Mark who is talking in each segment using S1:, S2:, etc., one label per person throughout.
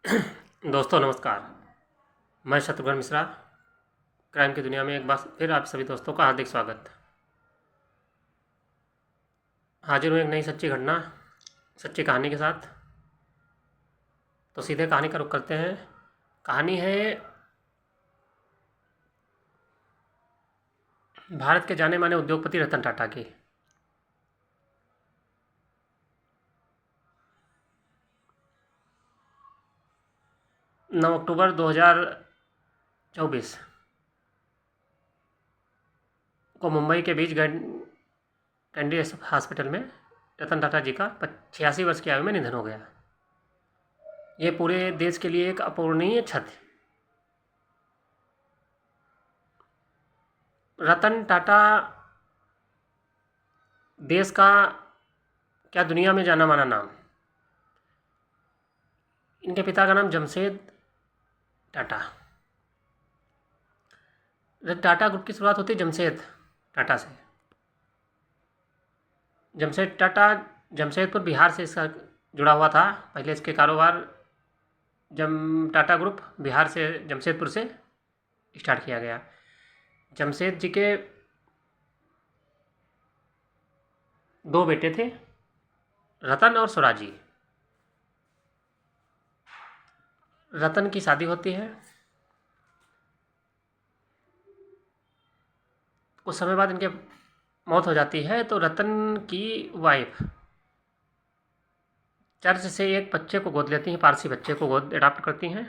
S1: दोस्तों नमस्कार। मैं शत्रुघ्न मिश्रा। क्राइम की दुनिया में एक बार फिर आप सभी दोस्तों का हार्दिक स्वागत। हाजिर हूँ एक नई सच्ची घटना, सच्ची कहानी के साथ। तो सीधे कहानी का रुख करते हैं। कहानी है भारत के जाने माने उद्योगपति रतन टाटा की। नौ अक्टूबर 2024 को मुंबई के बीच कैंडी हॉस्पिटल में रतन टाटा जी का 86 वर्ष की आयु में निधन हो गया। ये पूरे देश के लिए एक अपूरणीय क्षति। रतन टाटा देश का क्या दुनिया में जाना माना नाम। इनके पिता का नाम जमशेद टाटा। टाटा ग्रुप की शुरुआत होती है जमशेद टाटा से। जमशेद टाटा जमशेदपुर बिहार से इसका जुड़ा हुआ था। पहले इसके कारोबार टाटा ग्रुप बिहार से जमशेदपुर से स्टार्ट किया गया। जमशेद जी के दो बेटे थे, रतन और स्वराजी। रतन की शादी होती है, कुछ समय बाद इनके मौत हो जाती है। तो रतन की वाइफ चर्च से एक बच्चे को गोद लेती हैं, पारसी बच्चे को गोद अडाप्ट करती हैं।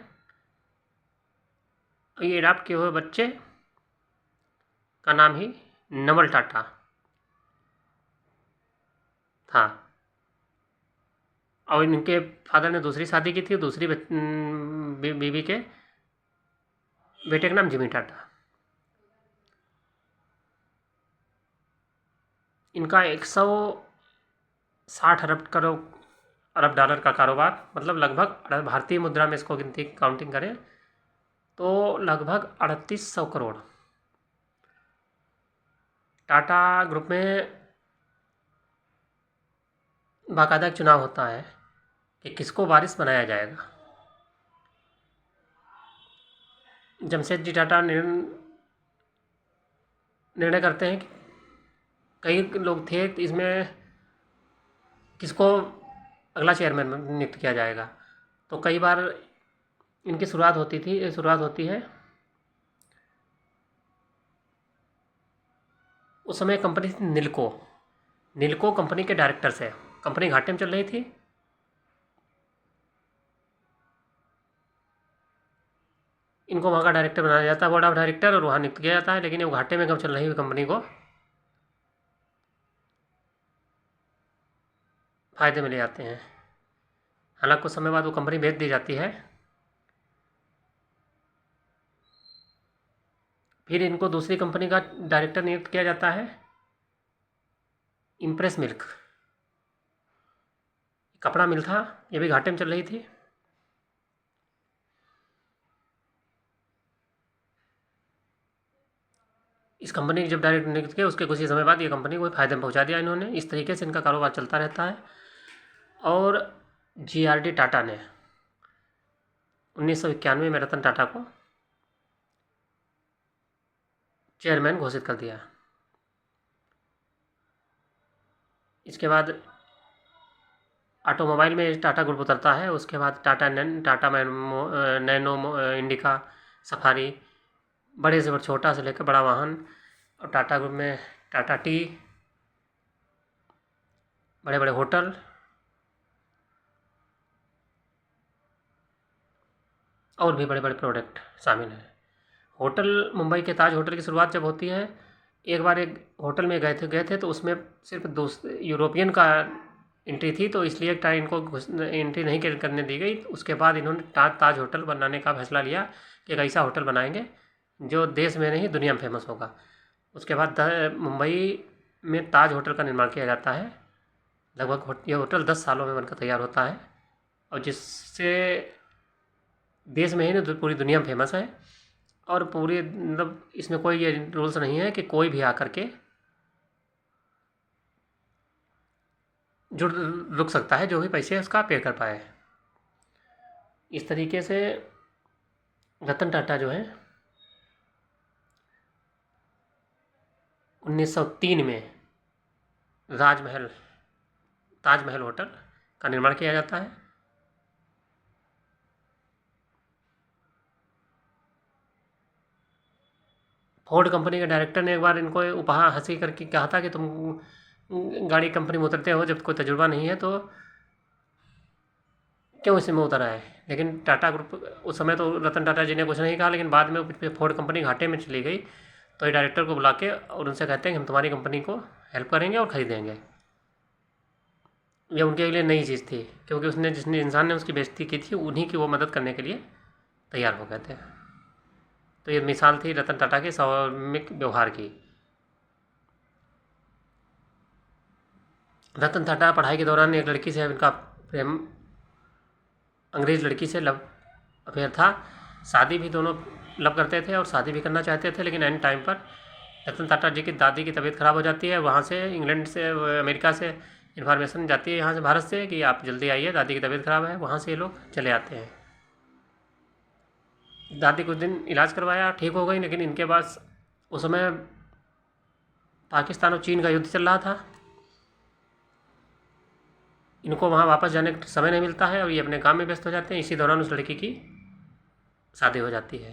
S1: ये अडाप्ट किए हुए बच्चे का नाम ही नवल टाटा था। और इनके फादर ने दूसरी शादी की थी, दूसरी बीवी के बेटे का नाम जिमी टाटा। इनका 160 अरब डॉलर का कारोबार, मतलब लगभग भारतीय मुद्रा में इसको गिनती काउंटिंग करें तो लगभग 3800 करोड़। टाटा ग्रुप में बाकायदा एक चुनाव होता है कि किसको वारिस बनाया जाएगा। जमशेद जी टाटा निर्णय करते हैं कि कई लोग थे इसमें किसको अगला चेयरमैन नियुक्त किया जाएगा। तो कई बार इनकी शुरुआत होती है। उस समय कंपनी थी निल्को। निल्को कंपनी के डायरेक्टर से, कंपनी घाटे में चल रही थी। इनको वहाँ का डायरेक्टर बनाया जाता है, बोर्ड ऑफ डायरेक्टर, और वहाँ नियुक्त किया जाता है। लेकिन ये घाटे में कब चल रही हुई कंपनी को फायदे में ले जाते हैं। हालांकि कुछ समय बाद वो कंपनी बेच दी जाती है। फिर इनको दूसरी कंपनी का डायरेक्टर नियुक्त किया जाता है, इम्प्रेस मिल्क कपड़ा मिल था, ये भी घाटे में चल रही थी। इस कंपनी की जब डायरेक्टर नियुक्त किया उसके कुछ ही समय बाद ये कंपनी को फायदे में पहुंचा दिया इन्होंने। इस तरीके से इनका कारोबार चलता रहता है। और जीआरडी टाटा ने 1991 में रतन टाटा को चेयरमैन घोषित कर दिया। इसके बाद ऑटोमोबाइल में टाटा ग्रुप उतरता है। उसके बाद टाटा नैनो, इंडिका, सफारी, बड़े से छोटा से लेकर बड़ा वाहन। और टाटा ग्रुप में टाटा टी, बड़े बड़े होटल और भी बड़े बड़े प्रोडक्ट शामिल हैं। होटल, मुंबई के ताज होटल की शुरुआत जब होती है, एक बार एक होटल में गए थे तो उसमें सिर्फ यूरोपियन का एंट्री थी, तो इसलिए इनको एंट्री नहीं करने दी गई। उसके बाद इन्होंने ताज होटल बनाने का फैसला लिया कि एक ऐसा होटल बनाएंगे जो देश में नहीं दुनिया में फेमस होगा। उसके बाद मुंबई में ताज होटल का निर्माण किया जाता है। लगभग ये होटल 10 सालों में बनकर तैयार होता है, और जिससे देश में ही नहीं पूरी दुनिया में फेमस है। और पूरी मतलब इसमें कोई ये रूल्स नहीं है कि कोई भी आकर के जुड़ रुक सकता है, जो भी पैसे उसका पे कर पाए। इस तरीके से रतन टाटा जो है 1903 में ताजमहल होटल का निर्माण किया जाता है। फोर्ड कंपनी के डायरेक्टर ने एक बार इनको उपहास हंसी करके कहा था कि तुम गाड़ी कंपनी में उतरते हो जब कोई तजुर्बा नहीं है तो क्यों इसमें उतर आए। लेकिन टाटा ग्रुप उस समय तो रतन टाटा जी ने कुछ नहीं कहा, लेकिन बाद में फोर्ड कंपनी घाटे में चली गई तो ये डायरेक्टर को बुला के और उनसे कहते हैं कि हम तुम्हारी कंपनी को हेल्प करेंगे और ख़रीदेंगे। ये उनके लिए नई चीज़ थी, क्योंकि जिसने इंसान ने उसकी बेइज्जती की थी उन्हीं की वो मदद करने के लिए तैयार हो गए थे। तो ये मिसाल थी रतन टाटा के स्वाभाविक व्यवहार की। रतन टाटा पढ़ाई के दौरान एक लड़की से इनका प्रेम, अंग्रेज़ लड़की से लव अफेयर था। शादी भी दोनों लव करते थे और शादी भी करना चाहते थे, लेकिन एंड टाइम पर रतन टाटा जी की दादी की तबीयत ख़राब हो जाती है। वहाँ से इंग्लैंड से अमेरिका से इन्फॉर्मेशन जाती है यहाँ से भारत से कि आप जल्दी आइए, दादी की तबीयत ख़राब है। वहाँ से ये लोग चले आते हैं। दादी कुछ दिन इलाज करवाया, ठीक हो गई, लेकिन इनके पास उस समय पाकिस्तान और चीन का युद्ध चल रहा था। इनको वहाँ वापस जाने का समय नहीं मिलता है और ये अपने काम में व्यस्त हो जाते हैं। इसी दौरान उस लड़की की शादी हो जाती है।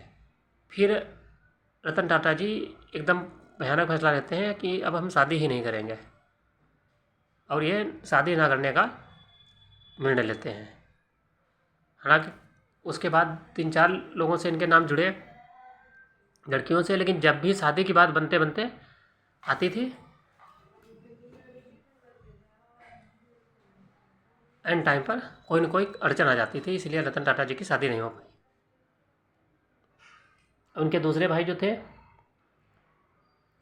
S1: फिर रतन टाटा जी एकदम भयानक फैसला लेते हैं कि अब हम शादी ही नहीं करेंगे, और ये शादी ना करने का निर्णय लेते हैं। हालांकि उसके बाद 3-4 लोगों से इनके नाम जुड़े, लड़कियों से, लेकिन जब भी शादी की बात बनते बनते आती थी एंड टाइम पर कोई न कोई अड़चन आ जाती थी, इसलिए रतन टाटा जी की शादी नहीं हो पाई। उनके दूसरे भाई जो थे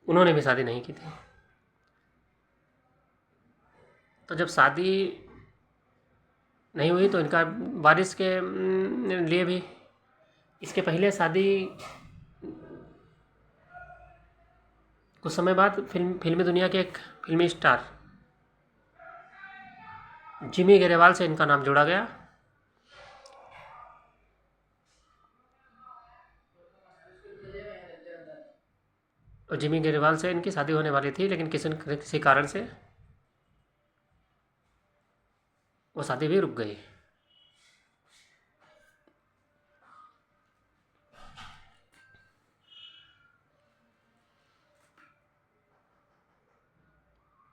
S1: उन्होंने भी शादी नहीं की थी। तो जब शादी नहीं हुई तो इनका वारिस के लिए भी, इसके पहले शादी कुछ समय बाद फिल्मी दुनिया के एक फिल्मी स्टार जिमी गरेवाल से इनका नाम जोड़ा गया। और जिमी गरेवाल से इनकी शादी होने वाली थी, लेकिन किसी कारण से वो शादी भी रुक गई।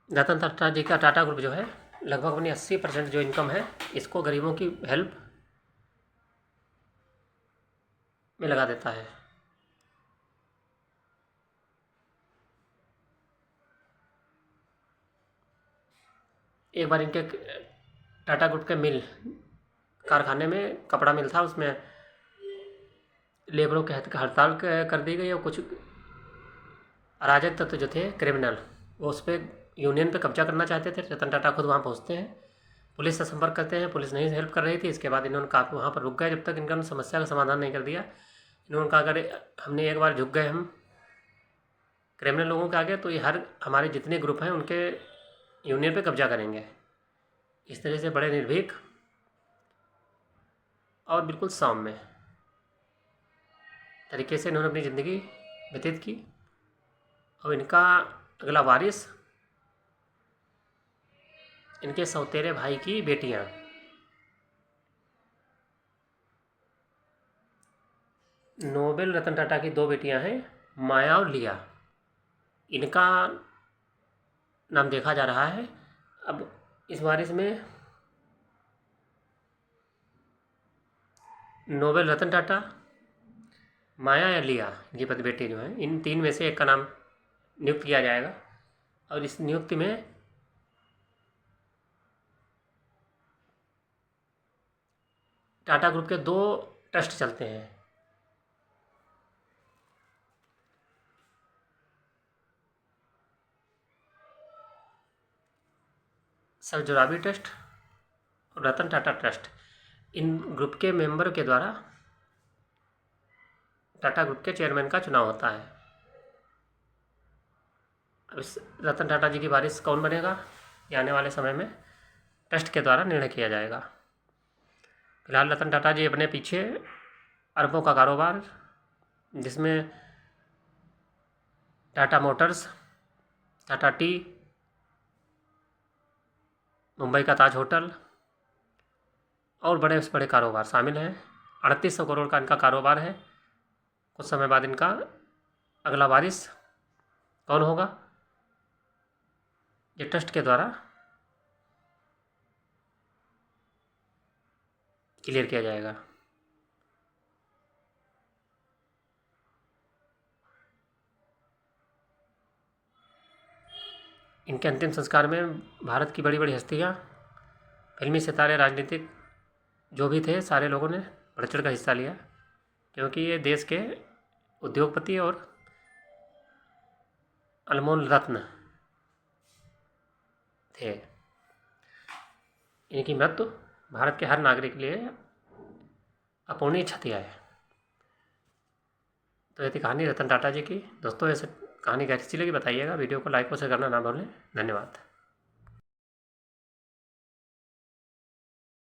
S1: रतन टाटा जी का टाटा ग्रुप जो है लगभग अपनी 80% जो इनकम है इसको गरीबों की हेल्प में लगा देता है। एक बार इनके टाटा ग्रुप के कारखाने में कपड़ा मिल था, उसमें लेबरों के हड़ताल कर दी गई और कुछ अराजक तत्व जो थे क्रिमिनल वो उस पर यूनियन पे कब्जा करना चाहते थे। रतन टाटा खुद वहाँ पहुँचते हैं, पुलिस से संपर्क करते हैं, पुलिस नहीं हेल्प कर रही थी। इसके बाद इन्होंने काफ़ी वहाँ पर रुक गए जब तक इनका समस्या का समाधान नहीं कर दिया। इन्होंने कहा अगर हमने एक बार झुक गए हम क्रिमिनल लोगों के आगे तो ये हमारे जितने ग्रुप हैं उनके यूनियन पे कब्जा करेंगे। इस तरह से बड़े निर्भीक और बिल्कुल सौम्य तरीके से इन्होंने अपनी ज़िंदगी व्यतीत की। और इनका अगला वारिस इनके सौतेरे भाई की बेटियां, नोबेल रतन टाटा की 2 बेटियां हैं, माया और लिया। इनका नाम देखा जा रहा है। अब इस वारिस में नोबेल रतन टाटा, माया या लिया, ये पति बेटी जो हैं, इन 3 में से एक का नाम नियुक्त किया जाएगा। और इस नियुक्ति में टाटा ग्रुप के 2 ट्रस्ट चलते हैं। सर जोराबी ट्रस्ट और रतन टाटा ट्रस्ट। इन ग्रुप के मेंबर के द्वारा टाटा ग्रुप के चेयरमैन का चुनाव होता है। अब इस रतन टाटा जी की वारिस कौन बनेगा ये आने वाले समय में ट्रस्ट के द्वारा निर्णय किया जाएगा। फिलहाल रतन टाटा जी अपने पीछे अरबों का कारोबार, जिसमें टाटा मोटर्स, टाटा टी, मुंबई का ताज होटल और बड़े से बड़े कारोबार शामिल हैं। 3800 करोड़ का इनका कारोबार है। कुछ समय बाद इनका अगला वारिस कौन होगा, ये ट्रस्ट के द्वारा क्लियर किया जाएगा। इनके अंतिम संस्कार में भारत की बड़ी बड़ी हस्तियाँ, फिल्मी सितारे, राजनीतिक जो भी थे, सारे लोगों ने बढ़ चढ़ कर हिस्सा लिया, क्योंकि ये देश के उद्योगपति और अनमोल रत्न थे। इनकी मृत्यु भारत के हर नागरिक के लिए अपूर्णीय क्षति है। तो ये थी कहानी रतन टाटा जी की। दोस्तों, ऐसे कहानी कैसी लगी बताइएगा। वीडियो को लाइक और शेयर करना ना भूलें। धन्यवाद।